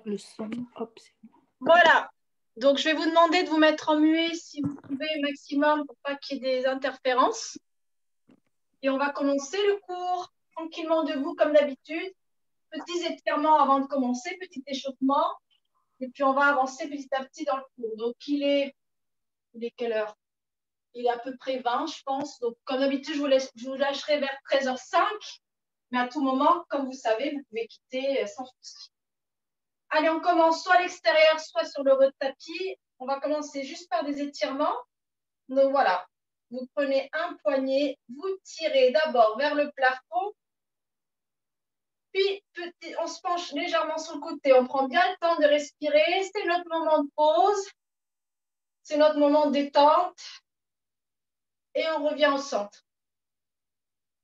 Le son, hop, c'est bon. Voilà. Donc, je vais vous demander de vous mettre en muet si vous pouvez, maximum, pour pas qu'il y ait des interférences. Et on va commencer le cours tranquillement debout, comme d'habitude. Petits étirements avant de commencer, petit échauffement. Et puis, on va avancer petit à petit dans le cours. Donc, il est quelle heure? Il est à peu près 20, je pense. Donc, comme d'habitude, je vous lâcherai vers 13h05. Mais à tout moment, comme vous savez, vous pouvez quitter sans souci. Allez, on commence soit à l'extérieur, soit sur le tapis. On va commencer juste par des étirements. Donc voilà, vous prenez un poignet, vous tirez d'abord vers le plafond, puis on se penche légèrement sur le côté. On prend bien le temps de respirer. C'est notre moment de pause. C'est notre moment de détente. Et on revient au centre.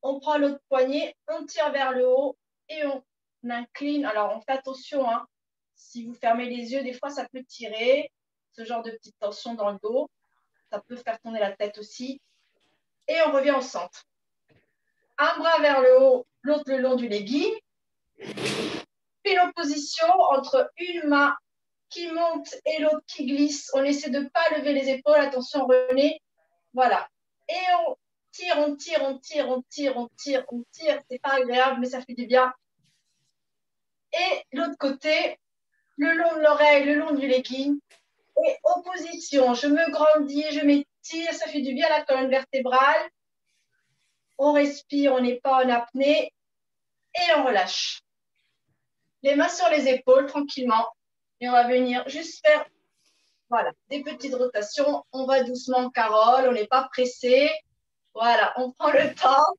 On prend l'autre poignet, on tire vers le haut et on incline. Alors, on fait attention, hein. Si vous fermez les yeux, des fois, ça peut tirer. Ce genre de petite tension dans le dos. Ça peut faire tourner la tête aussi. Et on revient au centre. Un bras vers le haut, l'autre le long du legging. Puis l'opposition entre une main qui monte et l'autre qui glisse. On essaie de ne pas lever les épaules. Attention, René. Voilà. Et on tire, on tire, on tire, on tire, on tire, on tire. C'est pas agréable, mais ça fait du bien. Et l'autre côté, le long de l'oreille, le long du legging. Et opposition, je me grandis, je m'étire, ça fait du bien à la colonne vertébrale. On respire, on n'est pas en apnée et on relâche. Les mains sur les épaules, tranquillement. Et on va venir juste faire voilà, des petites rotations. On va doucement, Carole, on n'est pas pressé. Voilà, on prend le temps.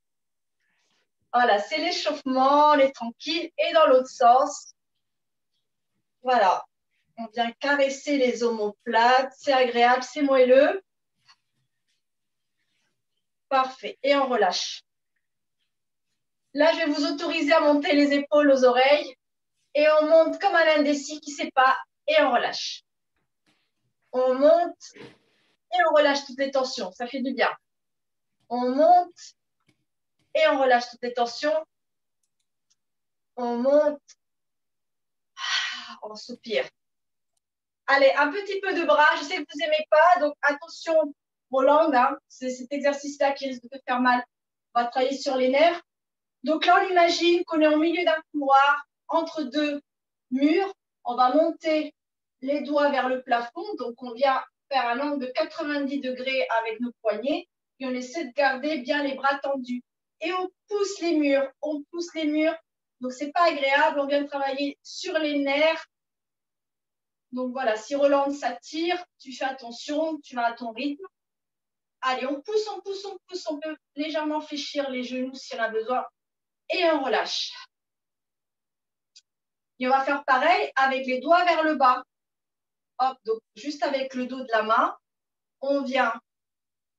Voilà, c'est l'échauffement, on est tranquille. Et dans l'autre sens, voilà, on vient caresser les omoplates. C'est agréable, c'est moelleux. Parfait. Et on relâche. Là, je vais vous autoriser à monter les épaules aux oreilles. Et on monte comme un indécis qui ne sait pas. Et on relâche. On monte et on relâche toutes les tensions. Ça fait du bien. On monte et on relâche toutes les tensions. On monte. On soupire. Allez, un petit peu de bras. Je sais que vous n'aimez pas. Donc, attention aux langues. Hein. C'est cet exercice-là qui risque de faire mal. On va travailler sur les nerfs. Donc là, on imagine qu'on est au milieu d'un couloir, entre deux murs. On va monter les doigts vers le plafond. Donc, on vient faire un angle de 90 degrés avec nos poignets. Et on essaie de garder bien les bras tendus. Et on pousse les murs. On pousse les murs. Donc, ce n'est pas agréable. On vient de travailler sur les nerfs. Donc, voilà, si Roland s'attire, tu fais attention, tu vas à ton rythme. Allez, on pousse, on pousse, on pousse. On peut légèrement fléchir les genoux si on a besoin. Et on relâche. Et on va faire pareil avec les doigts vers le bas. Hop, donc juste avec le dos de la main, on vient,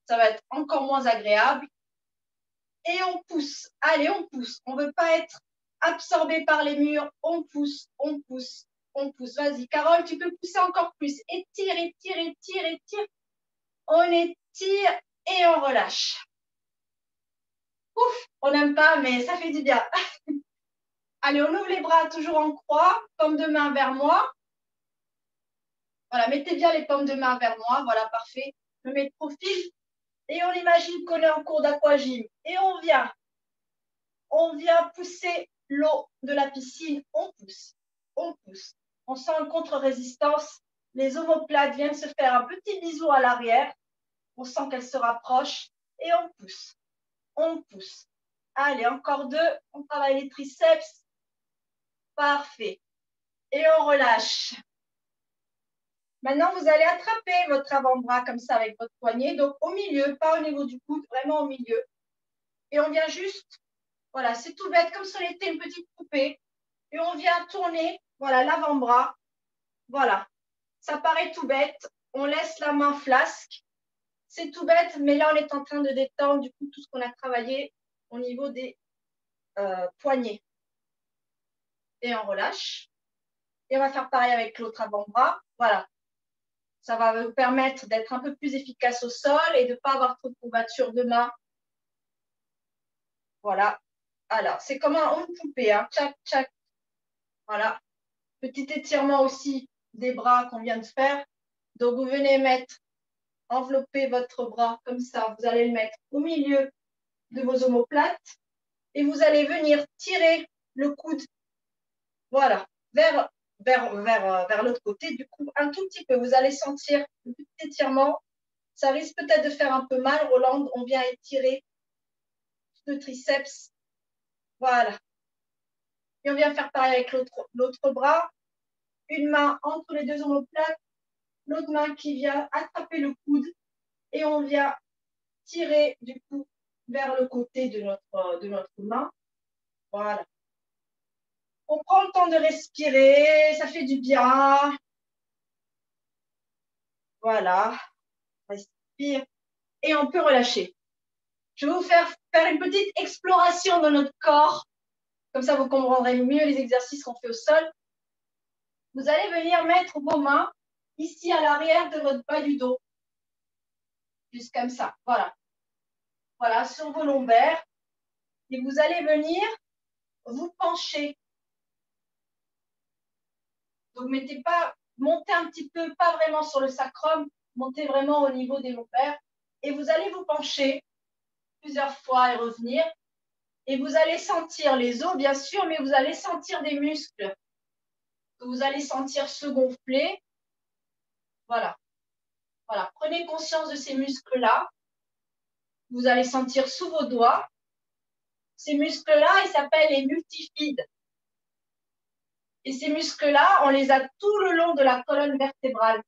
ça va être encore moins agréable. Et on pousse. Allez, on pousse. On ne veut pas être absorbé par les murs. On pousse, on pousse, on pousse. Vas-y, Carole, tu peux pousser encore plus. Étire, étire, étire, étire. On étire et on relâche. Ouf, on n'aime pas, mais ça fait du bien. Allez, on ouvre les bras toujours en croix, paume de main vers moi. Voilà, mettez bien les paumes de main vers moi. Voilà, parfait. Je me mets de profil et on imagine qu'on est en cours d'aquagym. Et on vient pousser l'eau de la piscine. On pousse, on pousse. On sent une contre-résistance. Les omoplates viennent se faire un petit bisou à l'arrière. On sent qu'elles se rapprochent et on pousse, on pousse. Allez, encore deux. On travaille les triceps. Parfait. Et on relâche. Maintenant, vous allez attraper votre avant-bras comme ça avec votre poignet. Donc, au milieu, pas au niveau du coude, vraiment au milieu. Et on vient juste, voilà, c'est tout bête, comme si on était une petite poupée. Et on vient tourner, voilà, l'avant-bras. Voilà. Ça paraît tout bête. On laisse la main flasque. C'est tout bête, mais là, on est en train de détendre, du coup, tout ce qu'on a travaillé au niveau des poignets. Et on relâche. Et on va faire pareil avec l'autre avant-bras. Voilà. Ça va vous permettre d'être un peu plus efficace au sol et de ne pas avoir trop de courbatures de main. Voilà. Alors, c'est comme une poupée. Hein. Tchac, tchac. Voilà. Petit étirement aussi des bras qu'on vient de faire. Donc, vous venez envelopper votre bras comme ça. Vous allez le mettre au milieu de vos omoplates et vous allez venir tirer le coude, voilà, vers l'autre côté. Du coup, un tout petit peu, vous allez sentir le petit étirement. Ça risque peut-être de faire un peu mal. Roland, on vient étirer le triceps. Voilà. Et on vient faire pareil avec l'autre bras. Une main entre les deux omoplates, l'autre main qui vient attraper le coude et on vient tirer du coup vers le côté de notre main. Voilà. On prend le temps de respirer, ça fait du bien. Voilà. Respire. Et on peut relâcher. Je vais vous faire une petite exploration de notre corps. Comme ça, vous comprendrez mieux les exercices qu'on fait au sol. Vous allez venir mettre vos mains ici à l'arrière de votre bas du dos. Juste comme ça. Voilà. Voilà, sur vos lombaires. Et vous allez venir vous pencher. Donc, montez un petit peu, pas vraiment sur le sacrum, montez vraiment au niveau des lombaires. Et vous allez vous pencher plusieurs fois et revenir. Et vous allez sentir les os, bien sûr, mais vous allez sentir des muscles que vous allez sentir se gonfler. Voilà. Voilà. Prenez conscience de ces muscles-là. Vous allez sentir sous vos doigts. Ces muscles-là, ils s'appellent les multifides. Et ces muscles-là, on les a tout le long de la colonne vertébrale,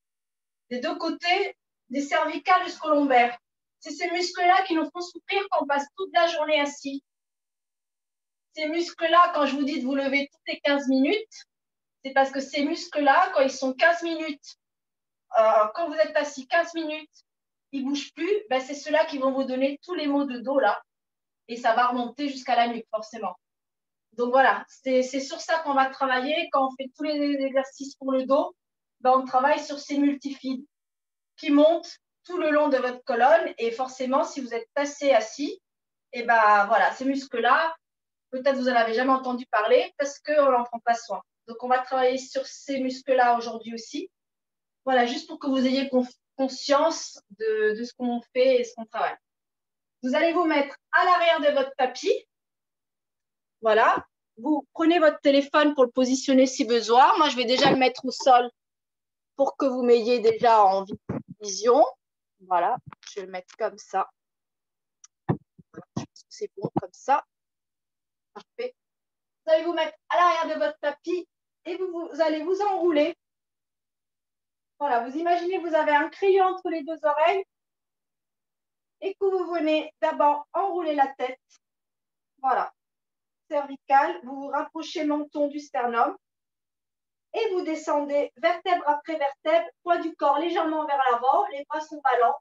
des deux côtés, des cervicales jusqu'au lombaire. C'est ces muscles-là qui nous font souffrir quand on passe toute la journée assis. Ces muscles-là, quand je vous dis de vous lever toutes les 15 minutes, c'est parce que ces muscles-là, quand ils sont 15 minutes, quand vous êtes assis 15 minutes, ils ne bougent plus, ben c'est ceux-là qui vont vous donner tous les maux de dos là. Et ça va remonter jusqu'à la nuque, forcément. Donc voilà, c'est sur ça qu'on va travailler. Quand on fait tous les exercices pour le dos, ben on travaille sur ces multifides qui montent tout le long de votre colonne. Et forcément, si vous êtes assez assis, et ben voilà, ces muscles-là, peut-être vous n'en avez jamais entendu parler parce qu'on n'en prend pas soin. Donc on va travailler sur ces muscles-là aujourd'hui aussi. Voilà, juste pour que vous ayez conscience de ce qu'on fait et ce qu'on travaille. Vous allez vous mettre à l'arrière de votre tapis. Voilà. Vous prenez votre téléphone pour le positionner si besoin. Moi, je vais déjà le mettre au sol pour que vous m'ayez déjà en vision. Voilà. Je vais le mettre comme ça. Je pense que c'est bon comme ça. Parfait. Vous allez vous mettre à l'arrière de votre tapis et vous allez vous enrouler. Voilà. Vous imaginez, vous avez un crayon entre les deux oreilles et que vous venez d'abord enrouler la tête. Voilà. Cervicale, vous vous rapprochez le menton du sternum et vous descendez vertèbre après vertèbre, poids du corps légèrement vers l'avant, les bras sont ballants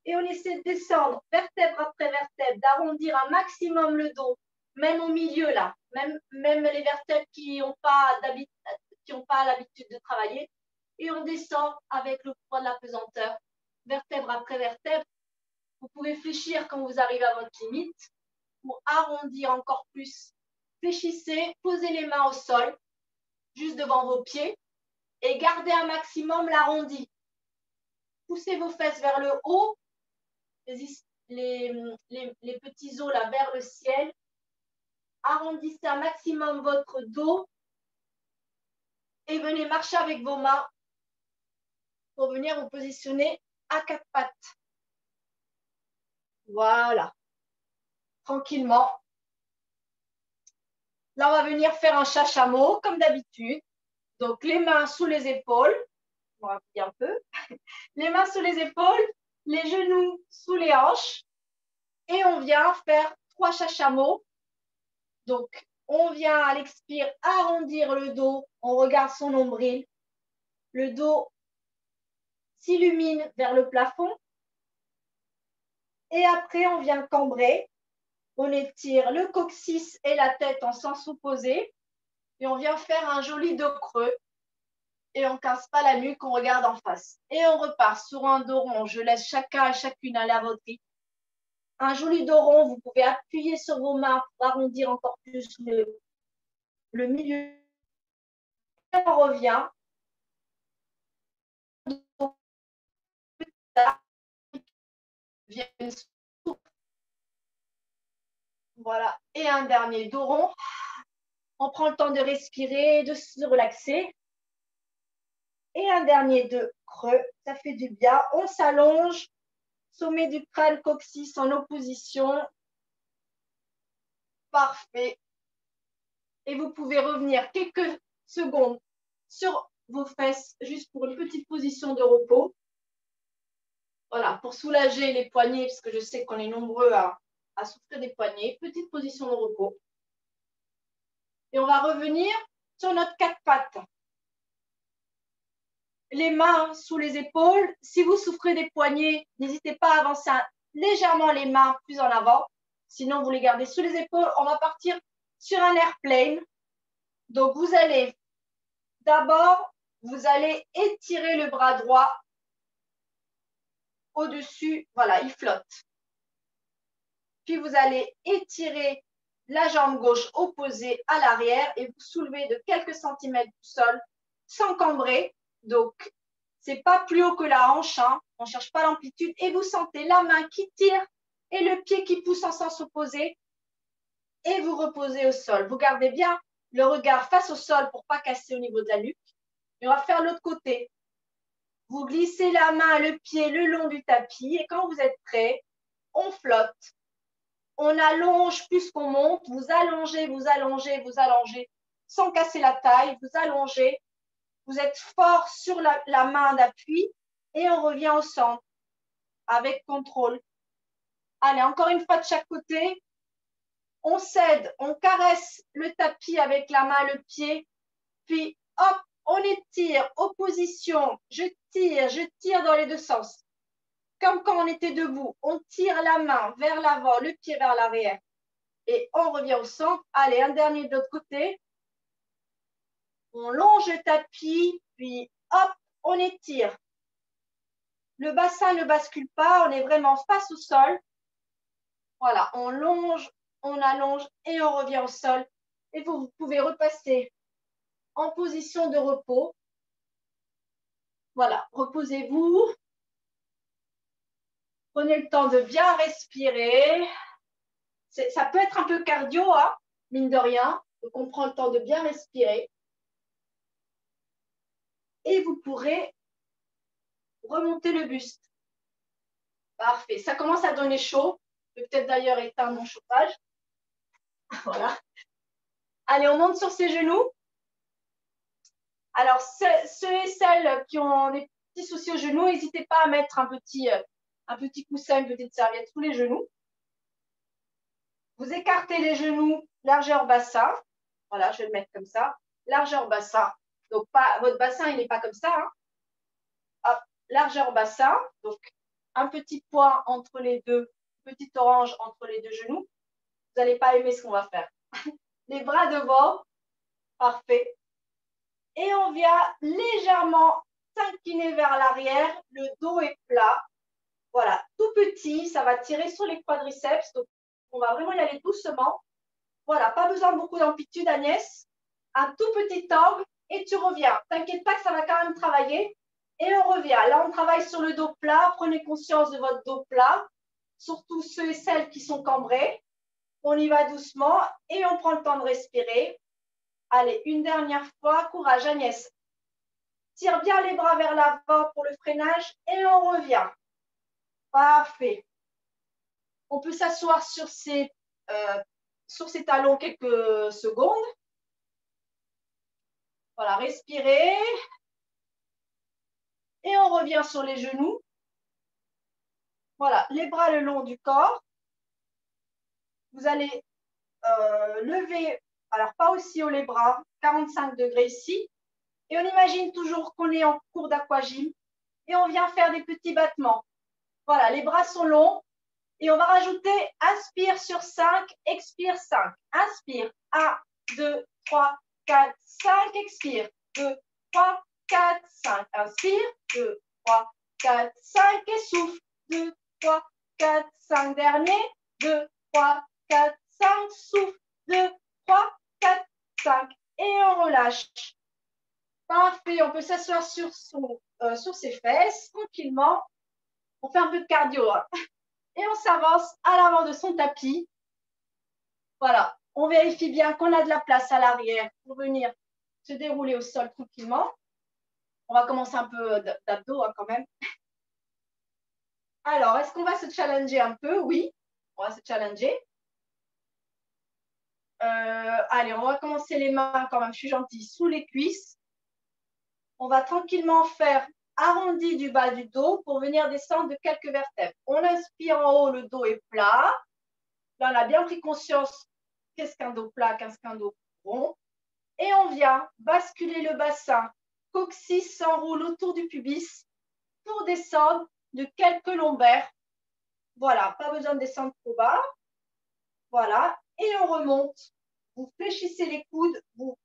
et on essaie de descendre vertèbre après vertèbre, d'arrondir un maximum le dos, même au milieu là, même les vertèbres qui n'ont pas l'habitude de travailler et on descend avec le poids de la pesanteur, vertèbre après vertèbre. Vous pouvez fléchir quand vous arrivez à votre limite pour arrondir encore plus. Fléchissez, posez les mains au sol, juste devant vos pieds, et gardez un maximum l'arrondi. Poussez vos fesses vers le haut, les petits os là vers le ciel. Arrondissez un maximum votre dos et venez marcher avec vos mains pour venir vous positionner à quatre pattes. Voilà. Tranquillement. Là, on va venir faire un chachameau comme d'habitude. Donc, les mains sous les épaules. On va appuyer un peu. Les mains sous les épaules, les genoux sous les hanches. Et on vient faire 3 chachameaux. Donc, on vient à l'expire arrondir le dos. On regarde son nombril. Le dos s'illumine vers le plafond. Et après, on vient cambrer. On étire le coccyx et la tête en sens opposé. Et on vient faire un joli dos creux. Et on ne casse pas la nuque, on regarde en face. Et on repart sur un dos rond. Je laisse chacun et chacune aller à votre rythme. Un joli dos rond, vous pouvez appuyer sur vos mains pour arrondir encore plus le milieu on revient. Voilà, et un dernier dos rond. On prend le temps de respirer, de se relaxer. Et un dernier de creux, ça fait du bien. On s'allonge, sommet du crâne, coccyx en opposition. Parfait. Et vous pouvez revenir quelques secondes sur vos fesses, juste pour une petite position de repos. Voilà, pour soulager les poignets, parce que je sais qu'on est nombreux à souffrir des poignets. Petite position de repos. Et on va revenir sur notre quatre pattes. Les mains sous les épaules. Si vous souffrez des poignets, n'hésitez pas à avancer légèrement les mains plus en avant. Sinon, vous les gardez sous les épaules. On va partir sur un airplane. Donc, vous allez d'abord, vous allez étirer le bras droit au-dessus. Voilà, il flotte. Puis, vous allez étirer la jambe gauche opposée à l'arrière et vous soulevez de quelques centimètres du sol sans cambrer. Donc, ce n'est pas plus haut que la hanche. Hein. On ne cherche pas l'amplitude. Et vous sentez la main qui tire et le pied qui pousse en sens opposé. Et vous reposez au sol. Vous gardez bien le regard face au sol pour ne pas casser au niveau de la nuque. Et on va faire l'autre côté. Vous glissez la main, le pied le long du tapis. Et quand vous êtes prêt, on flotte. On allonge plus qu'on monte. Vous allongez, vous allongez, vous allongez sans casser la taille. Vous allongez. Vous êtes fort sur la main d'appui. Et on revient au centre avec contrôle. Allez, encore une fois de chaque côté. On cède, on caresse le tapis avec la main, le pied. Puis, hop, on étire, opposition. Je tire dans les deux sens. Comme quand on était debout, on tire la main vers l'avant, le pied vers l'arrière. Et on revient au centre. Allez, un dernier de l'autre côté. On longe le tapis, puis hop, on étire. Le bassin ne bascule pas, on est vraiment face au sol. Voilà, on longe, on allonge et on revient au sol. Et vous pouvez repasser en position de repos. Voilà, reposez-vous. Prenez le temps de bien respirer. Ça peut être un peu cardio, hein, mine de rien. Donc, on prend le temps de bien respirer. Et vous pourrez remonter le buste. Parfait. Ça commence à donner chaud. Je vais peut-être d'ailleurs éteindre mon chauffage. Voilà. Allez, on monte sur ses genoux. Alors, ceux et celles qui ont des petits soucis aux genoux, n'hésitez pas à mettre un petit coussin, une petite serviette sous les genoux. Vous écartez les genoux, largeur bassin. Voilà, je vais le mettre comme ça. Largeur bassin. Donc, votre bassin, il n'est pas comme ça. Hein. Hop, largeur bassin. Donc, un petit point entre les deux, petite orange entre les deux genoux. Vous n'allez pas aimer ce qu'on va faire. Les bras devant. Parfait. Et on vient légèrement s'incliner vers l'arrière. Le dos est plat. Voilà, tout petit. Ça va tirer sur les quadriceps. Donc, on va vraiment y aller doucement. Voilà, pas besoin de beaucoup d'amplitude, Agnès. Un tout petit angle et tu reviens. T'inquiète pas que ça va quand même travailler. Et on revient. Là, on travaille sur le dos plat. Prenez conscience de votre dos plat. Surtout ceux et celles qui sont cambrés. On y va doucement et on prend le temps de respirer. Allez, une dernière fois. Courage, Agnès. Tire bien les bras vers l'avant pour le freinage et on revient. Parfait. On peut s'asseoir sur ses talons quelques secondes. Voilà, respirez. Et on revient sur les genoux. Voilà, les bras le long du corps. Vous allez lever, alors pas aussi haut les bras, 45 degrés ici. Et on imagine toujours qu'on est en cours d'aquagym. Et on vient faire des petits battements. Voilà, les bras sont longs. Et on va rajouter inspire sur 5, expire 5. Inspire, 1, 2, 3, 4, 5. Expire, 2, 3, 4, 5. Inspire, 2, 3, 4, 5. Et souffle, 2, 3, 4, 5. Dernier, 2, 3, 4, 5. Souffle, 2, 3, 4, 5. Et on relâche. Parfait, on peut s'asseoir sur ses fesses tranquillement. On fait un peu de cardio. Hein. Et on s'avance à l'avant de son tapis. Voilà, on vérifie bien qu'on a de la place à l'arrière pour venir se dérouler au sol tranquillement. On va commencer un peu d'abdos hein, quand même. Alors, est-ce qu'on va se challenger un peu? Oui, on va se challenger. Allez, on va commencer les mains quand même, je suis gentille, sous les cuisses. On va tranquillement faire arrondi du bas du dos pour venir descendre de quelques vertèbres. On inspire en haut, le dos est plat. Là, on a bien pris conscience qu'est-ce qu'un dos plat, qu'est-ce qu'un dos rond. Et on vient basculer le bassin. Coccyx s'enroule autour du pubis pour descendre de quelques lombaires. Voilà, pas besoin de descendre trop bas. Voilà, et on remonte. Vous fléchissez les coudes, vous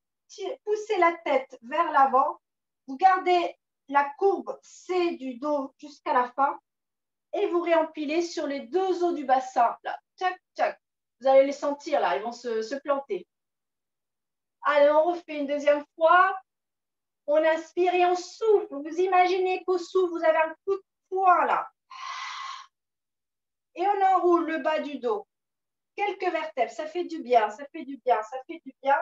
poussez la tête vers l'avant. Vous gardez la courbe C du dos jusqu'à la fin et vous réempilez sur les deux os du bassin. Là, tchac, tchac. Vous allez les sentir là, ils vont se planter. Allez, on refait une deuxième fois. On inspire et on souffle. Vous imaginez qu'au souffle, vous avez un coup de poing là. Et on enroule le bas du dos. Quelques vertèbres, ça fait du bien, ça fait du bien, ça fait du bien.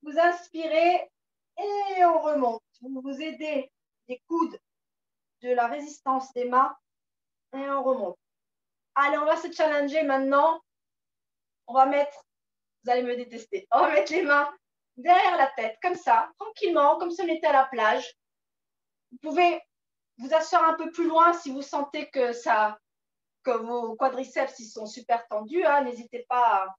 Vous inspirez et on remonte. Vous vous aidez des coudes de la résistance des mains et on remonte. Allez, on va se challenger maintenant. On va mettre, vous allez me détester, on va mettre les mains derrière la tête, comme ça, tranquillement, comme si on était à la plage. Vous pouvez vous asseoir un peu plus loin si vous sentez que vos quadriceps ils sont super tendus. Hein, n'hésitez pas.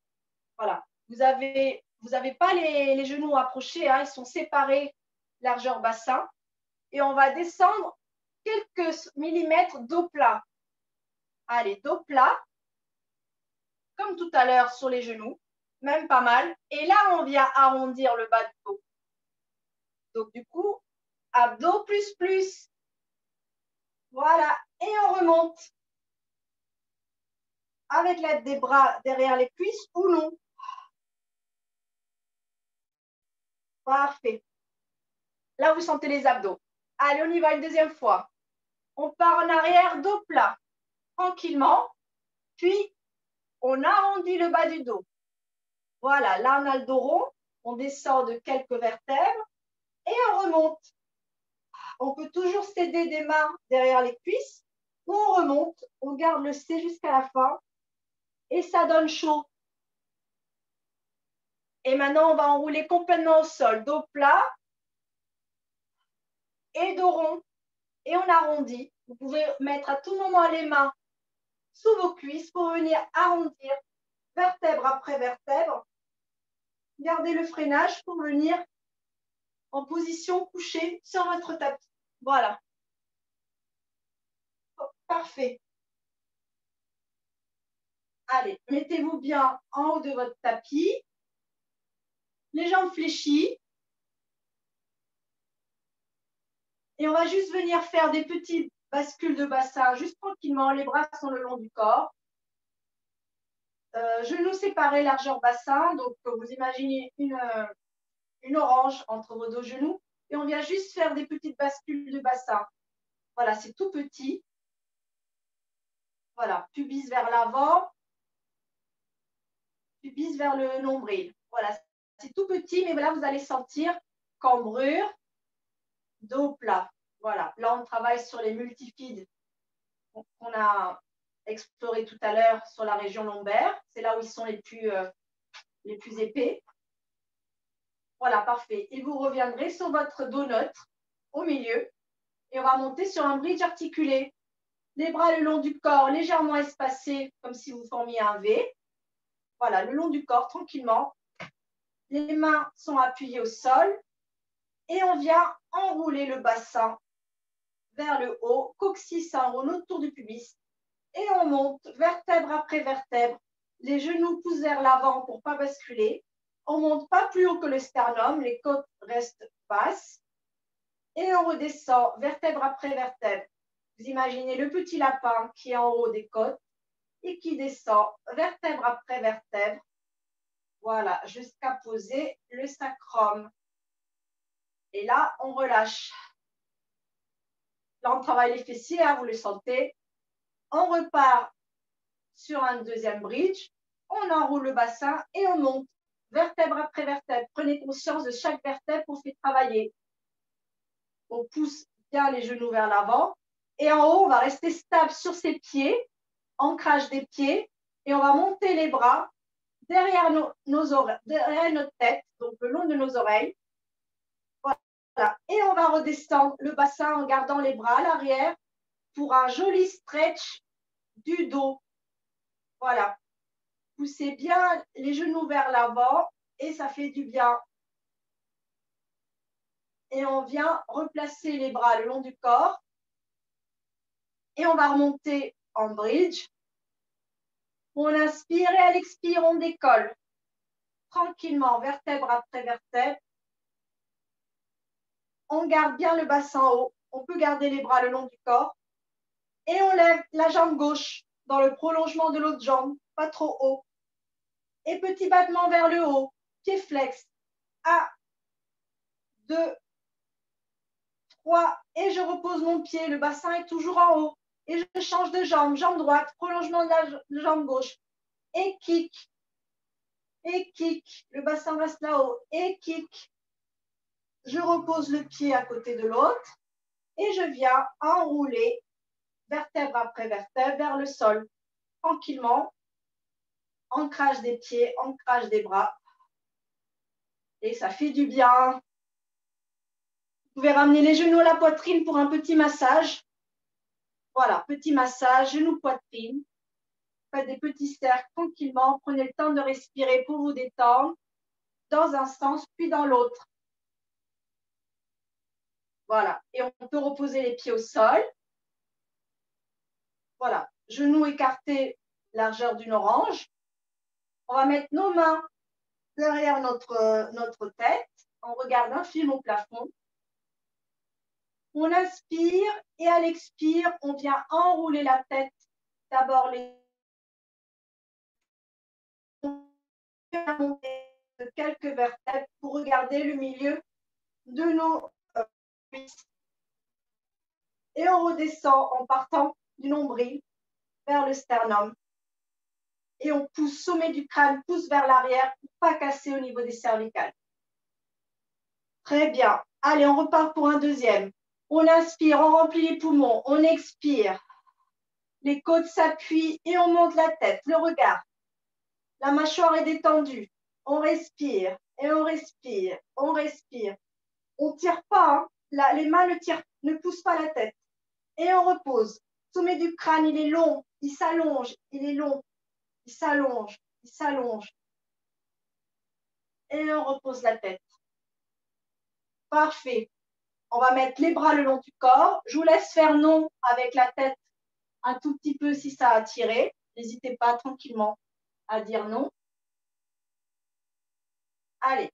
Voilà. Vous avez pas les genoux approchés. Hein, ils sont séparés, largeur bassin. Et on va descendre quelques millimètres dos plat. Allez, dos plat. Comme tout à l'heure sur les genoux. Même pas mal. Et là, on vient arrondir le bas du dos. Donc, du coup, abdos plus plus. Voilà. Et on remonte. Avec l'aide des bras derrière les cuisses ou non. Parfait. Là, vous sentez les abdos. Allez, on y va une deuxième fois. On part en arrière, dos plat. Tranquillement. Puis, on arrondit le bas du dos. Voilà, là, on a le dos rond. On descend de quelques vertèbres et on remonte. On peut toujours s'aider des mains derrière les cuisses ou on remonte. On garde le C jusqu'à la fin et ça donne chaud. Et maintenant, on va enrouler complètement au sol. Dos plat et dos rond. Et on arrondit. Vous pouvez mettre à tout moment les mains sous vos cuisses pour venir arrondir vertèbre après vertèbre. Gardez le freinage pour venir en position couchée sur votre tapis. Voilà. Parfait. Allez, mettez-vous bien en haut de votre tapis. Les jambes fléchies. Et on va juste venir faire des petites bascules de bassin, juste tranquillement. Les bras sont le long du corps. Genoux séparés, largeur bassin. Donc, vous imaginez une orange entre vos deux genoux. Et on vient juste faire des petites bascules de bassin. Voilà, c'est tout petit. Voilà, pubis vers l'avant. Pubis vers le nombril. Voilà, c'est tout petit, mais là, vous allez sentir cambrure, dos plat. Voilà, là, on travaille sur les multifides qu'on a exploré tout à l'heure sur la région lombaire. C'est là où ils sont les plus épais. Voilà, parfait. Et vous reviendrez sur votre dos neutre au milieu et on va monter sur un bridge articulé. Les bras le long du corps, légèrement espacés, comme si vous formiez un V. Voilà, le long du corps, tranquillement. Les mains sont appuyées au sol et on vient enrouler le bassin vers le haut. Coccyx s'enroule autour du pubis et on monte vertèbre après vertèbre. Les genoux poussent vers l'avant pour ne pas basculer. On ne monte pas plus haut que le sternum, les côtes restent basses. Et on redescend vertèbre après vertèbre. Vous imaginez le petit lapin qui est en haut des côtes et qui descend vertèbre après vertèbre. Voilà, jusqu'à poser le sacrum. Et là, on relâche. Là, on travaille les fessiers, hein, vous le sentez. On repart sur un deuxième bridge. On enroule le bassin et on monte vertèbre après vertèbre. Prenez conscience de chaque vertèbre qu'on fait travailler. On pousse bien les genoux vers l'avant. Et en haut, on va rester stable sur ses pieds, ancrage des pieds. Et on va monter les bras derrière nos oreilles, derrière notre tête, donc le long de nos oreilles. Voilà. Et on va redescendre le bassin en gardant les bras à l'arrière pour un joli stretch du dos. Voilà. Poussez bien les genoux vers l'avant et ça fait du bien. Et on vient replacer les bras le long du corps. Et on va remonter en bridge. On inspire et à l'expire, on décolle. Tranquillement, vertèbre après vertèbre. On garde bien le bassin haut. On peut garder les bras le long du corps. Et on lève la jambe gauche dans le prolongement de l'autre jambe, pas trop haut. Et petit battement vers le haut, pied flex. 1, 2, 3. Et je repose mon pied, le bassin est toujours en haut. Et je change de jambe, jambe droite, prolongement de la jambe gauche. Et kick. Et kick. Le bassin reste là-haut. Et kick. Je repose le pied à côté de l'autre. Et je viens enrouler vertèbre après vertèbre vers le sol. Tranquillement. Ancrage des pieds, ancrage des bras. Et ça fait du bien. Vous pouvez ramener les genoux à la poitrine pour un petit massage. Voilà, petit massage, genoux, poitrine. Faites des petits cercles tranquillement. Prenez le temps de respirer pour vous détendre dans un sens puis dans l'autre. Voilà, et on peut reposer les pieds au sol. Voilà, genoux écartés, largeur d'une orange. On va mettre nos mains derrière notre tête. On regarde un film au plafond. On inspire et à l'expire, on vient enrouler la tête. D'abord les de quelques vertèbres pour regarder le milieu de nos cuisses. Et on redescend en partant du nombril vers le sternum. Et on pousse, sommet du crâne, pousse vers l'arrière pour ne pas casser au niveau des cervicales. Très bien. Allez, on repart pour un deuxième. On inspire, on remplit les poumons, on expire. Les côtes s'appuient et on monte la tête, le regard. La mâchoire est détendue. On respire et on respire, on respire. On ne tire pas, hein. Là, les mains ne poussent pas la tête. Et on repose. Sommet du crâne, il est long, il s'allonge, il est long, il s'allonge, il s'allonge. Et on repose la tête. Parfait. On va mettre les bras le long du corps. Je vous laisse faire non avec la tête un tout petit peu si ça a tiré. N'hésitez pas tranquillement à dire non. Allez.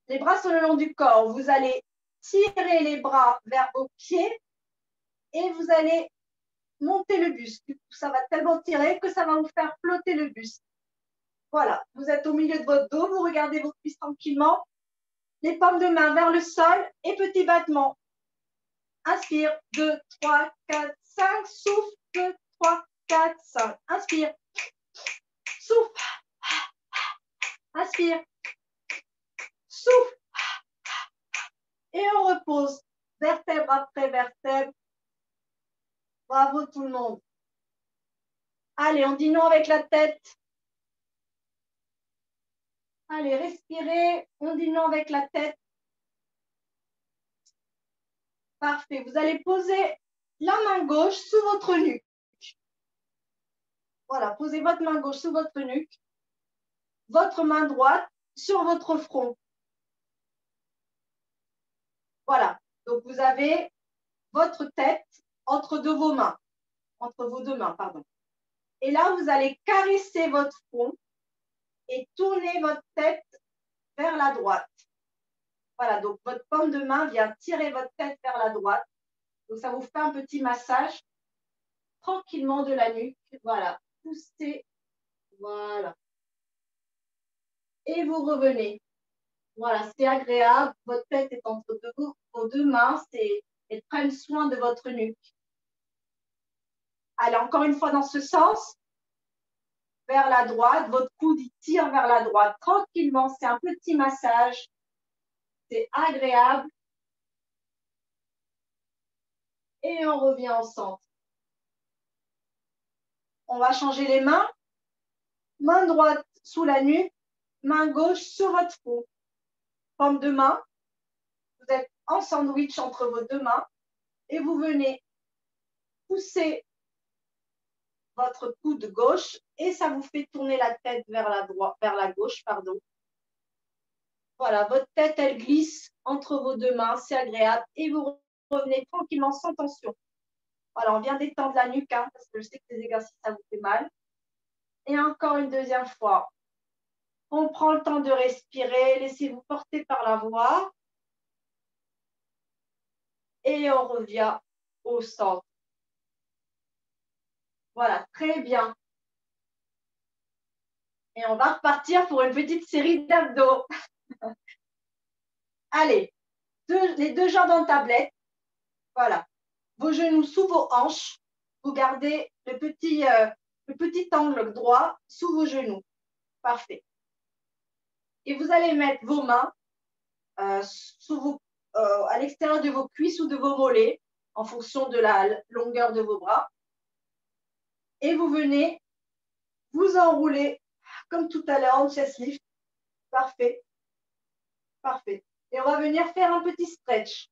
Les bras sont le long du corps. Vous allez tirer les bras vers vos pieds et vous allez monter le buste. Du coup, ça va tellement tirer que ça va vous faire flotter le buste. Voilà, vous êtes au milieu de votre dos, vous regardez vos cuisses tranquillement. Les paumes de main vers le sol et petit battement. Inspire, 2, 3, 4, 5. Souffle, 2, 3, 4, 5. Inspire. Souffle. Inspire. Souffle. Et on repose. Vertèbre après vertèbre. Bravo tout le monde. Allez, on dit non avec la tête. Allez, respirez. On dit non avec la tête. Parfait. Vous allez poser la main gauche sous votre nuque. Voilà, posez votre main gauche sous votre nuque. Votre main droite sur votre front. Voilà. Donc, vous avez votre tête entre vos mains. Entre vos deux mains, pardon. Et là, vous allez caresser votre front et tourner votre tête vers la droite. Voilà, donc votre paume de main vient tirer votre tête vers la droite. Donc, ça vous fait un petit massage tranquillement de la nuque. Voilà, poussez. Voilà. Et vous revenez. Voilà, c'est agréable. Votre tête est entre vos deux mains et prennent soin de votre nuque. Allez, encore une fois dans ce sens, vers la droite. Votre coude, il tire vers la droite tranquillement. C'est un petit massage. C'est agréable. Et on revient au centre. On va changer les mains. Main droite sous la nuque, main gauche sur votre front. Paume de main. Vous êtes en sandwich entre vos deux mains et vous venez pousser votre coude gauche et ça vous fait tourner la tête vers la gauche, pardon. Voilà, votre tête, elle glisse entre vos deux mains, c'est agréable et vous revenez tranquillement sans tension. Voilà, on vient d'étendre la nuque, hein, parce que je sais que ces exercices, ça vous fait mal. Et encore une deuxième fois. On prend le temps de respirer, laissez-vous porter par la voix. Et on revient au centre. Voilà, très bien. Et on va repartir pour une petite série d'abdos. Allez, les deux jambes en tablette. Voilà. Vos genoux sous vos hanches. Vous gardez le petit angle droit sous vos genoux. Parfait. Et vous allez mettre vos mains à l'extérieur de vos cuisses ou de vos mollets en fonction de la longueur de vos bras. Et vous venez vous enrouler comme tout à l'heure en chest lift. Parfait. Parfait. Et on va venir faire un petit stretch.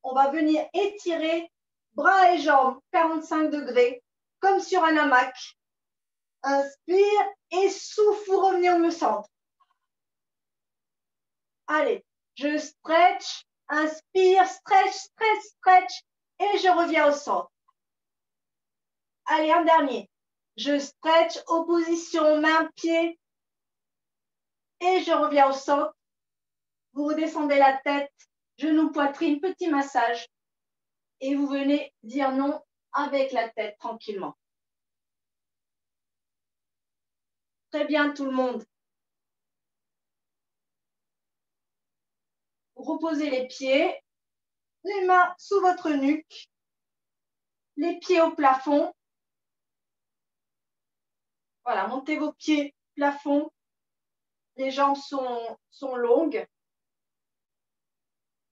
On va venir étirer bras et jambes 45 degrés comme sur un hamac. Inspire et souffle, vous revenez au centre. Allez, je stretch, inspire, stretch, stretch, stretch et je reviens au centre. Allez, un dernier. Je stretch, opposition main-pied et je reviens au centre. Vous redescendez la tête, genou, poitrine, petit massage et vous venez dire non avec la tête tranquillement. Très bien tout le monde. Vous reposez les pieds, les mains sous votre nuque, les pieds au plafond. Voilà, montez vos pieds plafond. Les jambes sont longues.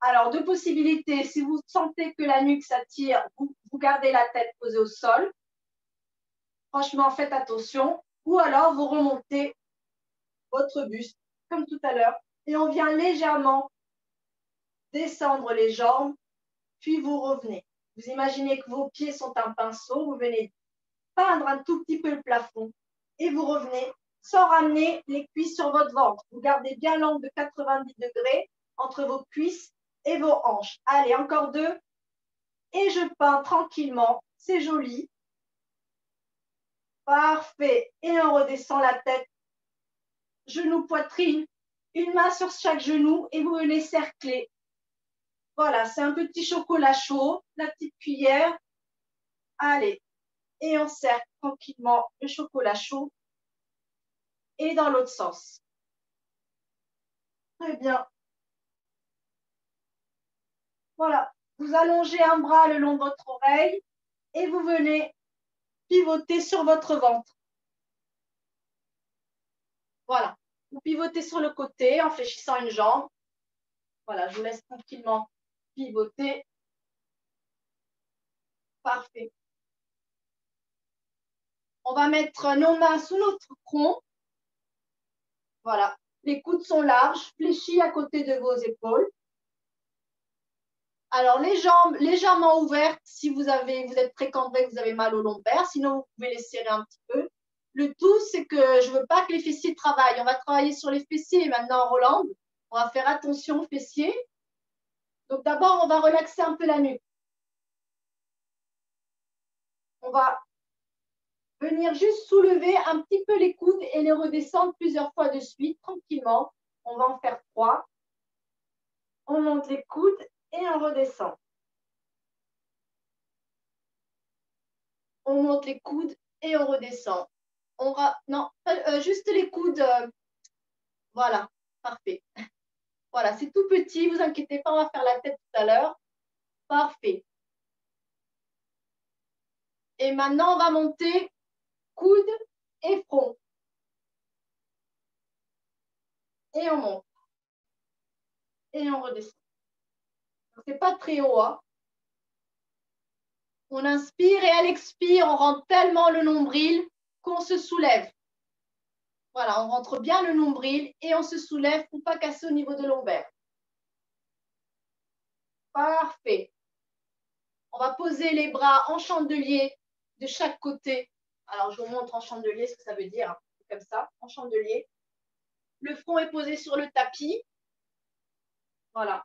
Alors, deux possibilités. Si vous sentez que la nuque s'attire, vous gardez la tête posée au sol. Franchement, faites attention. Ou alors, vous remontez votre buste, comme tout à l'heure. Et on vient légèrement descendre les jambes, puis vous revenez. Vous imaginez que vos pieds sont un pinceau. Vous venez peindre un tout petit peu le plafond. Et vous revenez sans ramener les cuisses sur votre ventre. Vous gardez bien l'angle de 90 degrés entre vos cuisses et vos hanches. Allez, encore deux. Et je peins tranquillement. C'est joli. Parfait. Et on redescend la tête. Genou, poitrine. Une main sur chaque genou et vous venez cercler. Voilà, c'est un petit chocolat chaud. La petite cuillère. Allez. Et on cercle tranquillement le chocolat chaud. Et dans l'autre sens. Très bien. Voilà. Vous allongez un bras le long de votre oreille et vous venez pivoter sur votre ventre. Voilà. Vous pivotez sur le côté en fléchissant une jambe. Voilà, je vous laisse tranquillement pivoter. Parfait. On va mettre nos mains sous notre front. Voilà. Les coudes sont larges, fléchis à côté de vos épaules. Alors, les jambes légèrement ouvertes si vous êtes très cambré, vous avez mal au lombaire. Sinon, vous pouvez les serrer un petit peu. Le tout, c'est que je ne veux pas que les fessiers travaillent. On va travailler sur les fessiers maintenant en Hollande. On va faire attention aux fessiers. Donc, d'abord, on va relaxer un peu la nuque. On va venir juste soulever un petit peu les coudes et les redescendre plusieurs fois de suite, tranquillement. On va en faire 3. On monte les coudes et on redescend. On monte les coudes et on redescend. Non, juste les coudes. Voilà, parfait. Voilà, c'est tout petit, vous inquiétez pas, on va faire la tête tout à l'heure. Parfait. Et maintenant, on va monter coude et front. Et on monte. Et on redescend. Ce n'est pas très haut, hein. On inspire et à l'expire, on rentre tellement le nombril qu'on se soulève. Voilà, on rentre bien le nombril et on se soulève pour ne pas casser au niveau de l'ombaire. Parfait. On va poser les bras en chandelier de chaque côté. Alors, je vous montre en chandelier ce que ça veut dire. Hein. Comme ça, en chandelier. Le front est posé sur le tapis. Voilà.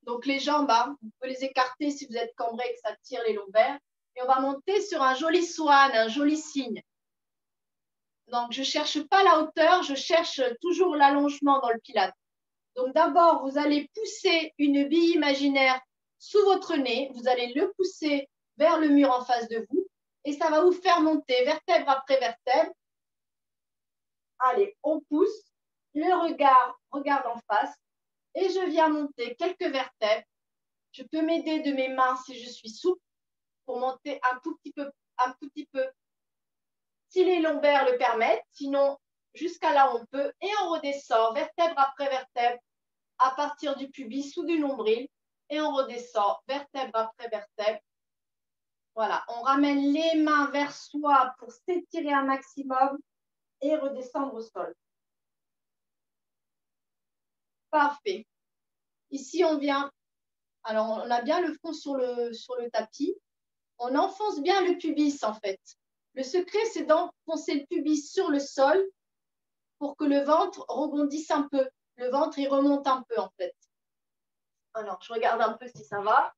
Donc, les jambes, hein, vous pouvez les écarter si vous êtes cambré et que ça tire les lombaires. Et on va monter sur un joli swan, un joli signe. Donc, je ne cherche pas la hauteur, je cherche toujours l'allongement dans le pilate. Donc, d'abord, vous allez pousser une bille imaginaire sous votre nez. Vous allez le pousser vers le mur en face de vous. Et ça va vous faire monter vertèbre après vertèbre. Allez, on pousse. Le regard regarde en face. Et je viens monter quelques vertèbres. Je peux m'aider de mes mains si je suis souple pour monter un tout petit peu. Si les lombaires le permettent. Sinon, jusqu'à là, on peut. Et on redescend vertèbre après vertèbre à partir du pubis ou du nombril. Et on redescend vertèbre après vertèbre. Voilà, on ramène les mains vers soi pour s'étirer un maximum et redescendre au sol. Parfait. Ici, on vient. Alors, on a bien le front sur le tapis. On enfonce bien le pubis, en fait. Le secret, c'est d'enfoncer le pubis sur le sol pour que le ventre rebondisse un peu. Le ventre, il remonte un peu, en fait. Alors, je regarde un peu si ça va.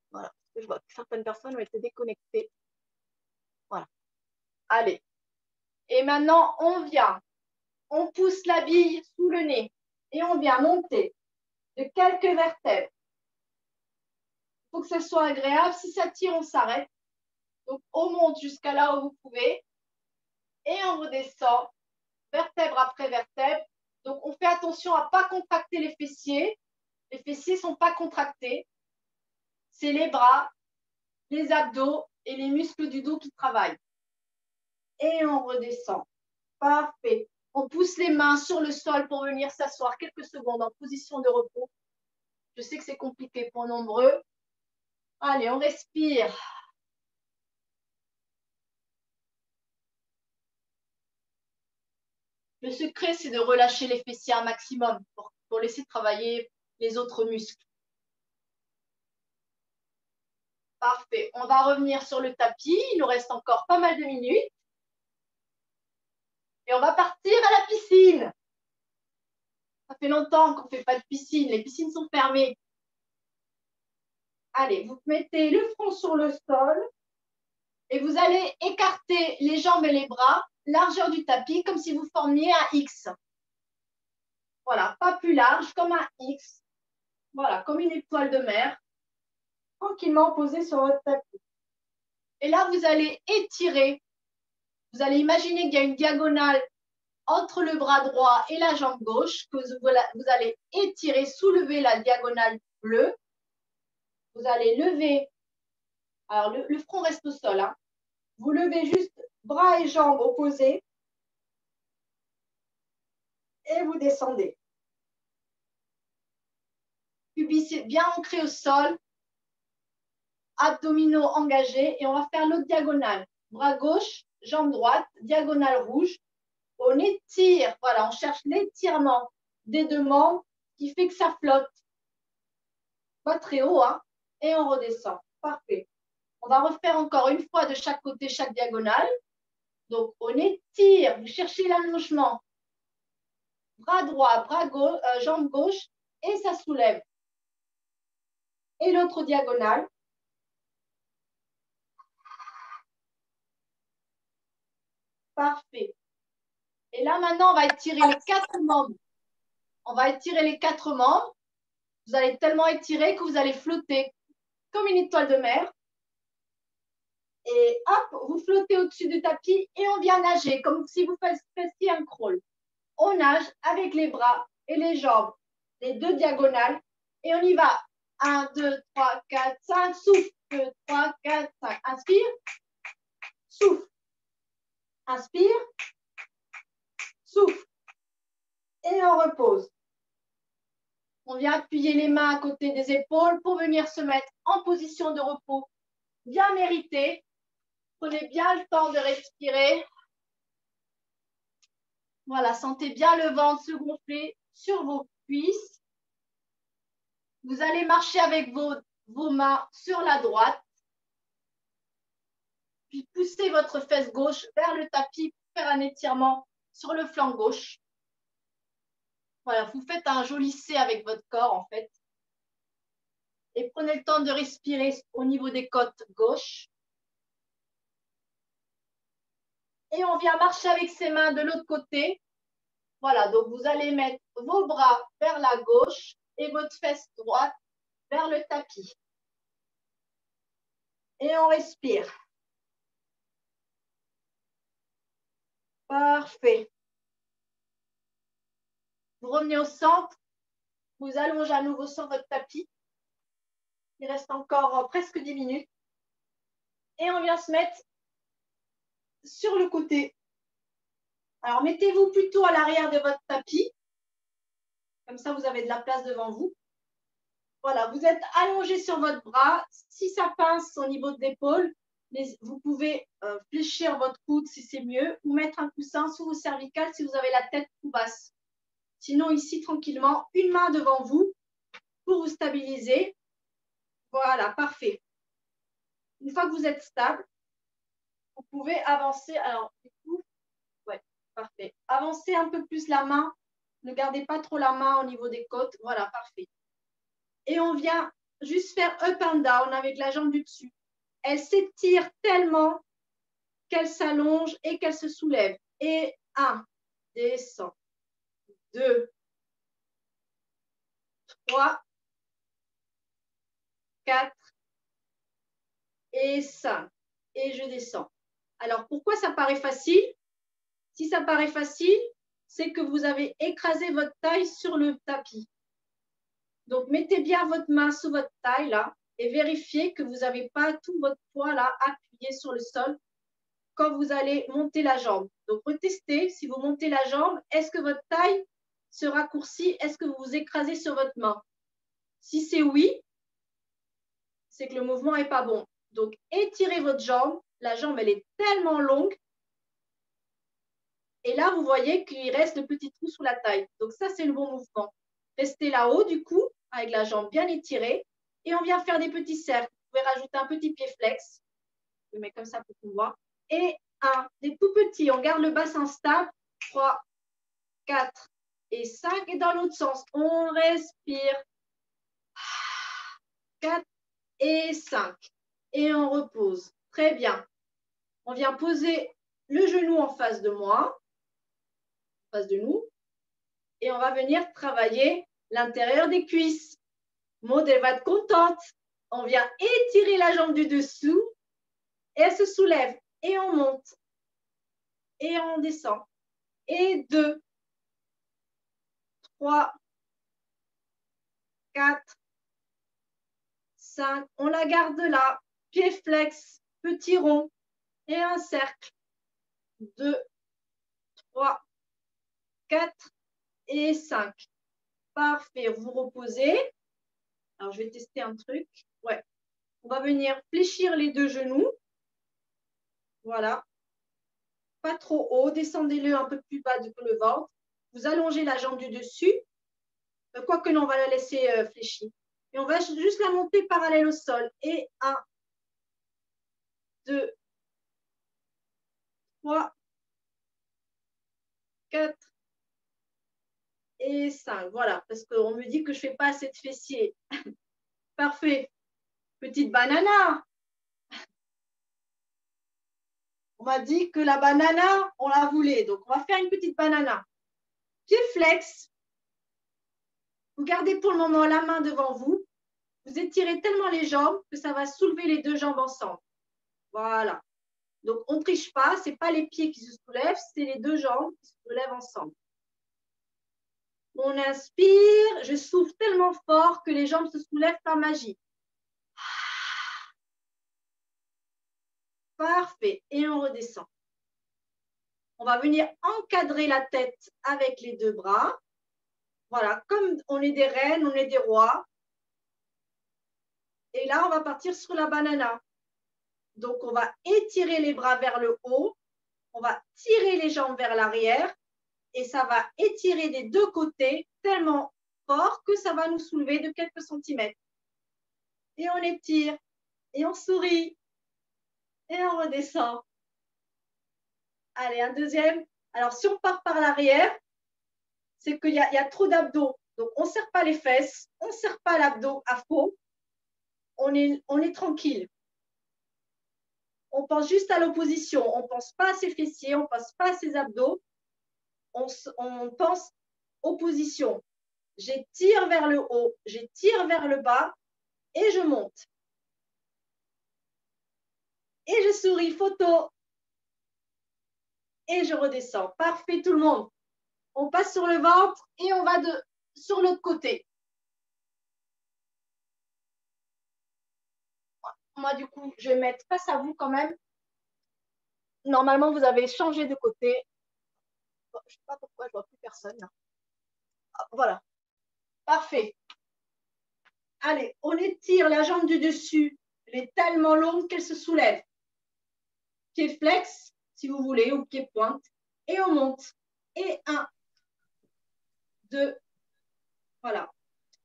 Voilà, je vois que certaines personnes ont été déconnectées. Voilà. Allez. Et maintenant, on pousse la bille sous le nez et on vient monter de quelques vertèbres. Il faut que ça soit agréable. Si ça tire, on s'arrête. Donc, on monte jusqu'à là où vous pouvez et on redescend vertèbre après vertèbre. Donc, on fait attention à ne pas contracter les fessiers. Les fessiers ne sont pas contractés. C'est les bras, les abdos et les muscles du dos qui travaillent. Et on redescend. Parfait. On pousse les mains sur le sol pour venir s'asseoir quelques secondes en position de repos. Je sais que c'est compliqué pour nombreux. Allez, on respire. Le secret, c'est de relâcher les fessiers un maximum pour laisser travailler les autres muscles. Parfait. On va revenir sur le tapis. Il nous reste encore pas mal de minutes. Et on va partir à la piscine. Ça fait longtemps qu'on ne fait pas de piscine. Les piscines sont fermées. Allez, vous mettez le front sur le sol et vous allez écarter les jambes et les bras, largeur du tapis, comme si vous formiez un X. Voilà, pas plus large, comme un X. Voilà, comme une étoile de mer, tranquillement posée sur votre tapis. Et là, vous allez étirer. Vous allez imaginer qu'il y a une diagonale entre le bras droit et la jambe gauche, que vous allez étirer, soulever la diagonale bleue. Vous allez lever. Alors, le front reste au sol. Hein. Vous levez juste bras et jambes opposés. Et vous descendez. Pubis bien ancré au sol. Abdominaux engagés. Et on va faire l'autre diagonale. Bras gauche, jambe droite, diagonale rouge. On étire, voilà, on cherche l'étirement des deux membres qui fait que ça flotte. Pas très haut, hein, et on redescend. Parfait. On va refaire encore une fois de chaque côté, chaque diagonale. Donc, on étire, vous cherchez l'allongement. Bras droit, bras gauche, jambe gauche, et ça soulève. Et l'autre diagonale. Parfait. Et là, maintenant, on va étirer les 4 membres. On va étirer les 4 membres. Vous allez tellement étirer que vous allez flotter comme une étoile de mer. Et hop, vous flottez au-dessus du tapis et on vient nager, comme si vous fassiez un crawl. On nage avec les bras et les jambes, les deux diagonales. Et on y va. 1, 2, 3, 4, 5. Souffle. 2, 3, 4, 5. Inspire. Souffle. Inspire. Souffle. Et on repose. On vient appuyer les mains à côté des épaules pour venir se mettre en position de repos bien méritée. Prenez bien le temps de respirer. Voilà, sentez bien le ventre se gonfler sur vos cuisses. Vous allez marcher avec vos mains sur la droite. Puis poussez votre fesse gauche vers le tapis pour faire un étirement sur le flanc gauche. Voilà, vous faites un joli C avec votre corps en fait. Et prenez le temps de respirer au niveau des côtes gauche. Et on vient marcher avec ses mains de l'autre côté. Voilà, donc vous allez mettre vos bras vers la gauche et votre fesse droite vers le tapis. Et on respire. Parfait. Vous revenez au centre. Vous allongez à nouveau sur votre tapis. Il reste encore presque 10 minutes. Et on vient se mettre sur le côté. Alors, mettez-vous plutôt à l'arrière de votre tapis. Comme ça, vous avez de la place devant vous. Voilà, vous êtes allongé sur votre bras. Si ça pince au niveau de l'épaule, vous pouvez fléchir votre coude si c'est mieux ou mettre un coussin sous vos cervicales si vous avez la tête tout basse. Sinon, ici, tranquillement, une main devant vous pour vous stabiliser. Voilà, parfait. Une fois que vous êtes stable, vous pouvez avancer. Alors, du coup, ouais, parfait. Avancez un peu plus la main. Ne gardez pas trop la main au niveau des côtes. Voilà, parfait. Et on vient juste faire up and down avec la jambe du dessus. Elle s'étire tellement qu'elle s'allonge et qu'elle se soulève. Et 1, descend. 2, 3, 4 et 5. Et je descends. Alors, pourquoi ça paraît facile? Si ça paraît facile, c'est que vous avez écrasé votre taille sur le tapis. Donc, mettez bien votre main sous votre taille là et vérifiez que vous n'avez pas tout votre poids là appuyé sur le sol quand vous allez monter la jambe. Donc, retestez, si vous montez la jambe, est-ce que votre taille se raccourcit? Est-ce que vous vous écrasez sur votre main? Si c'est oui, c'est que le mouvement n'est pas bon. Donc, étirez votre jambe. La jambe, elle est tellement longue. Et là, vous voyez qu'il reste le petit trou sous la taille. Donc, ça, c'est le bon mouvement. Restez là-haut, du coup, avec la jambe bien étirée. Et on vient faire des petits cercles. Vous pouvez rajouter un petit pied flex. Je le mets comme ça pour qu'on voit. Et des tout petits. On garde le bassin stable. 3, 4 et 5. Et dans l'autre sens, on respire. 4 et 5. Et on repose. Très bien. On vient poser le genou en face de moi, en face de nous. Et on va venir travailler l'intérieur des cuisses. Maud, elle va être contente. On vient étirer la jambe du dessous. Et elle se soulève. Et on monte. Et on descend. Et 2, 3, 4, 5. On la garde là. Pied flex, petit rond. Et un cercle. 2, 3, 4 et 5. Parfait. Vous reposez. Alors, je vais tester un truc. Ouais. On va venir fléchir les deux genoux. Voilà. Pas trop haut. Descendez-le un peu plus bas que le ventre. Vous allongez la jambe du dessus. Quoique non, on va la laisser fléchie. Et on va juste la monter parallèle au sol. Et 1, 2, 3, 4 et 5. Voilà, parce qu'on me dit que je ne fais pas assez de fessiers. Parfait. Petite banana. On m'a dit que la banana, on la voulait. Donc, on va faire une petite banana. Pied flex. Vous gardez pour le moment la main devant vous. Vous étirez tellement les jambes que ça va soulever les deux jambes ensemble. Voilà. Donc, on ne triche pas. Ce n'est pas les pieds qui se soulèvent, c'est les deux jambes qui se soulèvent ensemble. On inspire, je souffle tellement fort que les jambes se soulèvent par magie. Parfait. Et on redescend. On va venir encadrer la tête avec les deux bras. Voilà, comme on est des reines, on est des rois. Et là, on va partir sur la banana. Donc, on va étirer les bras vers le haut. On va tirer les jambes vers l'arrière. Et ça va étirer des deux côtés tellement fort que ça va nous soulever de quelques centimètres. Et on étire. Et on sourit. Et on redescend. Allez, un deuxième. Alors, si on part par l'arrière, c'est qu'il y a trop d'abdos. Donc, on ne serre pas les fesses, on ne serre pas l'abdos à fond. On est tranquille. On pense juste à l'opposition. On ne pense pas à ses fessiers, on ne pense pas à ses abdos. On pense opposition. J'étire vers le haut, j'étire vers le bas et je monte. Et je souris, photo. Et je redescends. Parfait, tout le monde. On passe sur le ventre et on va sur l'autre côté. Moi, du coup, je vais mettre face à vous quand même. Normalement, vous avez changé de côté. Je ne sais pas pourquoi, je ne vois plus personne. Là. Voilà. Parfait. Allez, on étire la jambe du dessus. Elle est tellement longue qu'elle se soulève. Pied flex, si vous voulez, ou pied pointe. Et on monte. Et 1, 2, voilà.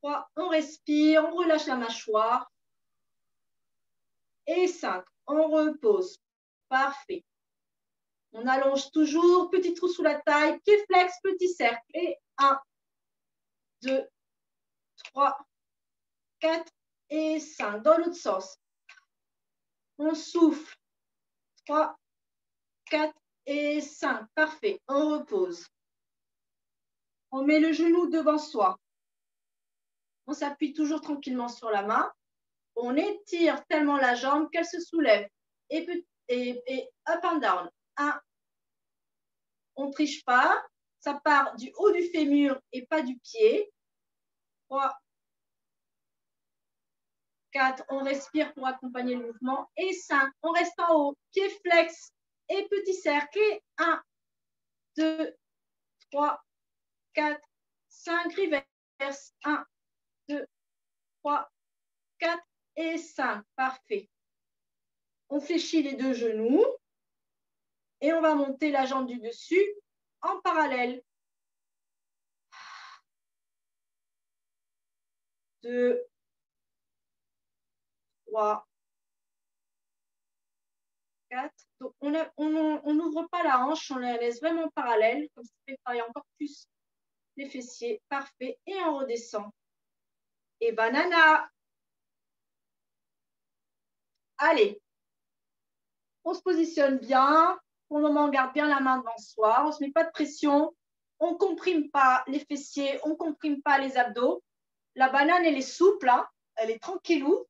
3, on respire, on relâche la mâchoire. Et 5, on repose. Parfait. On allonge toujours, petit trou sous la taille, pied flex, petit cercle. Et 1, 2, 3, 4 et 5. Dans l'autre sens. On souffle. 3, 4 et 5. Parfait. On repose. On met le genou devant soi. On s'appuie toujours tranquillement sur la main. On étire tellement la jambe qu'elle se soulève. Et up and down. 1. On ne triche pas. Ça part du haut du fémur et pas du pied. 3, 4. On respire pour accompagner le mouvement. Et 5. On reste en haut. Pied flex et petit cercle. Et 1, 2, 3, 4, 5. Reverse. 1, 2, 3, 4 et 5. Parfait. On fléchit les deux genoux et on va monter la jambe du dessus en parallèle. 2, 3, 4. Donc, on n'ouvre pas la hanche, on la laisse vraiment parallèle, comme ça fait travailler encore plus les fessiers. Parfait. Et on redescend. Et banana. Allez. On se positionne bien. Pour le moment, on garde bien la main devant soi. On ne se met pas de pression. On ne comprime pas les fessiers. On ne comprime pas les abdos. La banane, elle est souple. Hein. Elle est tranquillou.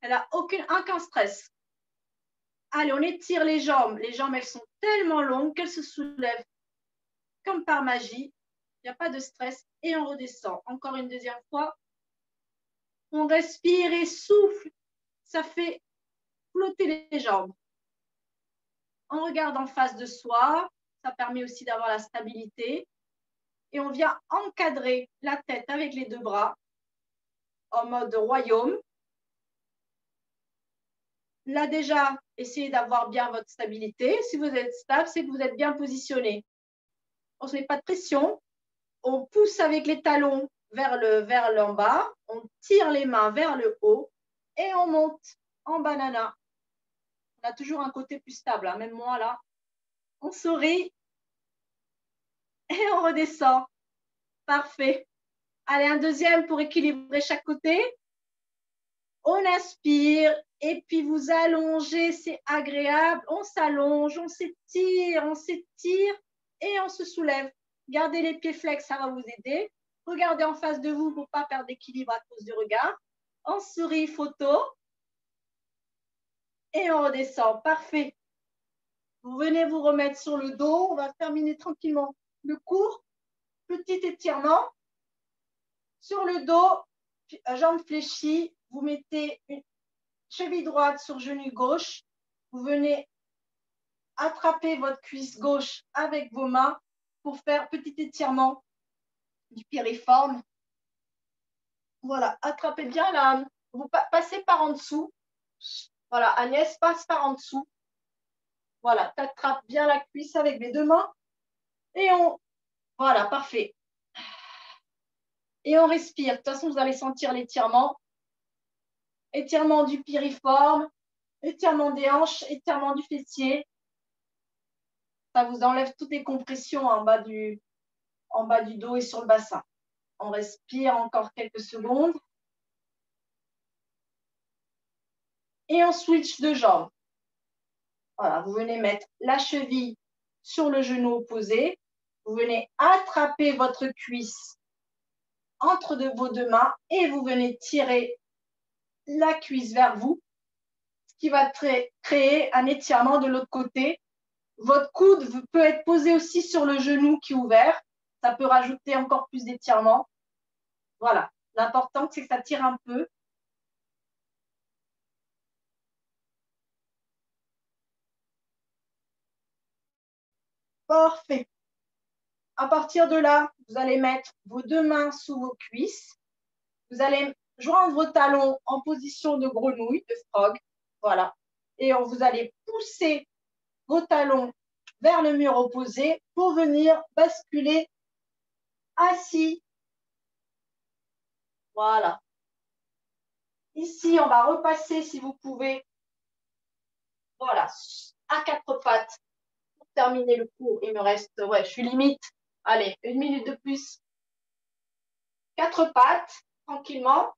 Elle n'a aucun stress. Allez, on étire les jambes. Les jambes, elles sont tellement longues qu'elles se soulèvent comme par magie. Il n'y a pas de stress. Et on redescend. Encore une deuxième fois. On respire et souffle. Ça fait flotter les jambes. On regarde en face de soi. Ça permet aussi d'avoir la stabilité. Et on vient encadrer la tête avec les deux bras en mode royaume. Là déjà, essayez d'avoir bien votre stabilité. Si vous êtes stable, c'est que vous êtes bien positionné. On ne se met pas de pression. On pousse avec les talons vers l'en bas. On tire les mains vers le haut et on monte en banana. On a toujours un côté plus stable. Hein. Même moi, là, on sourit et on redescend. Parfait. Allez, un deuxième pour équilibrer chaque côté. On inspire et puis vous allongez, c'est agréable. On s'allonge, on s'étire et on se soulève. Gardez les pieds flex, ça va vous aider. Regardez en face de vous pour ne pas perdre d'équilibre à cause du regard. On sourit, photo. Et on redescend. Parfait. Vous venez vous remettre sur le dos. On va terminer tranquillement le cours. Petit étirement. Sur le dos, jambes fléchies, vous mettez une cheville droite sur genou gauche. Vous venez attraper votre cuisse gauche avec vos mains pour faire petit étirement du piriforme. Voilà, attrapez bien la... Vous passez par en dessous. Voilà, Agnès passe par en dessous. Voilà, tu attrapes bien la cuisse avec les deux mains. Et on... Voilà, parfait. Et on respire. De toute façon, vous allez sentir l'étirement. Étirement du piriforme, étirement des hanches, étirement du fessier. Ça vous enlève toutes les compressions en bas du dos et sur le bassin. On respire encore quelques secondes. Et on switch de jambe. Voilà, vous venez mettre la cheville sur le genou opposé. Vous venez attraper votre cuisse entre vos deux mains et vous venez tirer la cuisse vers vous, ce qui va créer un étirement de l'autre côté. Votre coude peut être posé aussi sur le genou qui est ouvert. Ça peut rajouter encore plus d'étirement. Voilà, l'important c'est que ça tire un peu. Parfait. À partir de là, vous allez mettre vos deux mains sous vos cuisses. Vous allez joindre vos talons en position de grenouille, de frog. Voilà. Et vous allez pousser vos talons vers le mur opposé pour venir basculer assis. Voilà. Ici, on va repasser, si vous pouvez, voilà, à quatre pattes. Pour terminer le cours, il me reste, ouais, je suis limite. Allez, 1 minute de plus. Quatre pattes, tranquillement.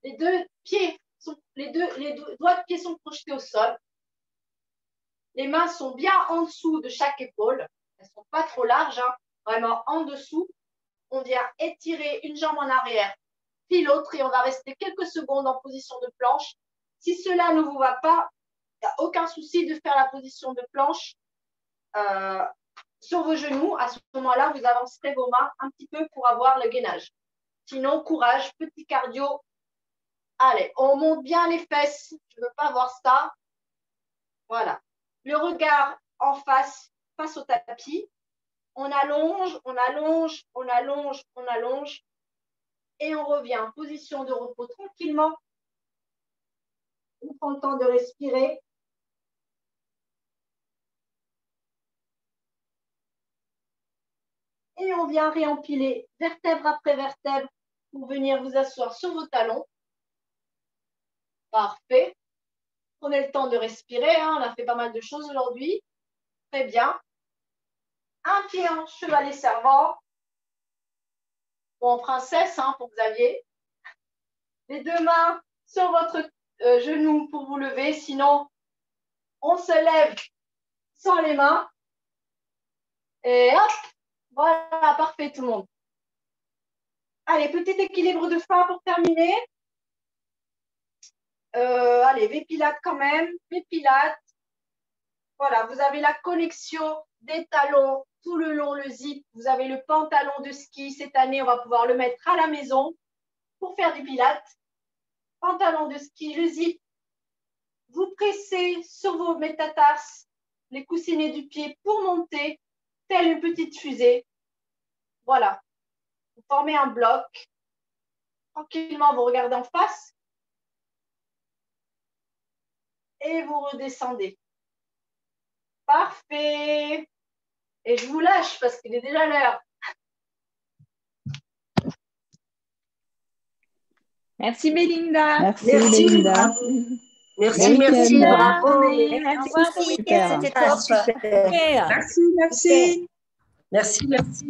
Les deux pieds, les doigts de pied sont projetés au sol. Les mains sont bien en dessous de chaque épaule. Elles ne sont pas trop larges, hein, vraiment en dessous. On vient étirer une jambe en arrière, puis l'autre, et on va rester quelques secondes en position de planche. Si cela ne vous va pas, il n'y a aucun souci de faire la position de planche sur vos genoux. À ce moment-là, vous avancerez vos mains un petit peu pour avoir le gainage. Sinon, courage, petit cardio. Allez, on monte bien les fesses. Je ne veux pas voir ça. Voilà. Le regard en face au tapis. On allonge, on allonge, on allonge, on allonge. Et on revient en position de repos tranquillement. On prend le temps de respirer. Et on vient réempiler vertèbre après vertèbre pour venir vous asseoir sur vos talons. Parfait. Prenez le temps de respirer. Hein. On a fait pas mal de choses aujourd'hui. Très bien. Un pied en chevalet servant. Ou en princesse, hein, pour Xavier. Les deux mains sur votre genou pour vous lever. Sinon, on se lève sans les mains. Et hop, voilà, parfait tout le monde. Allez, petit équilibre de fin pour terminer. Allez, V-pilates quand même, V-pilates. Voilà, vous avez la connexion des talons tout le long, le zip. Vous avez le pantalon de ski. Cette année, on va pouvoir le mettre à la maison pour faire du pilates. Pantalon de ski, le zip. Vous pressez sur vos métatarses, les coussinets du pied pour monter, telle une petite fusée. Voilà. Vous formez un bloc. Tranquillement, vous regardez en face. Et vous redescendez. Parfait. Et je vous lâche parce qu'il est déjà l'heure. Merci Belinda. Merci Belinda. Merci, bravo. Au revoir, Super. C'était top. Super. Merci.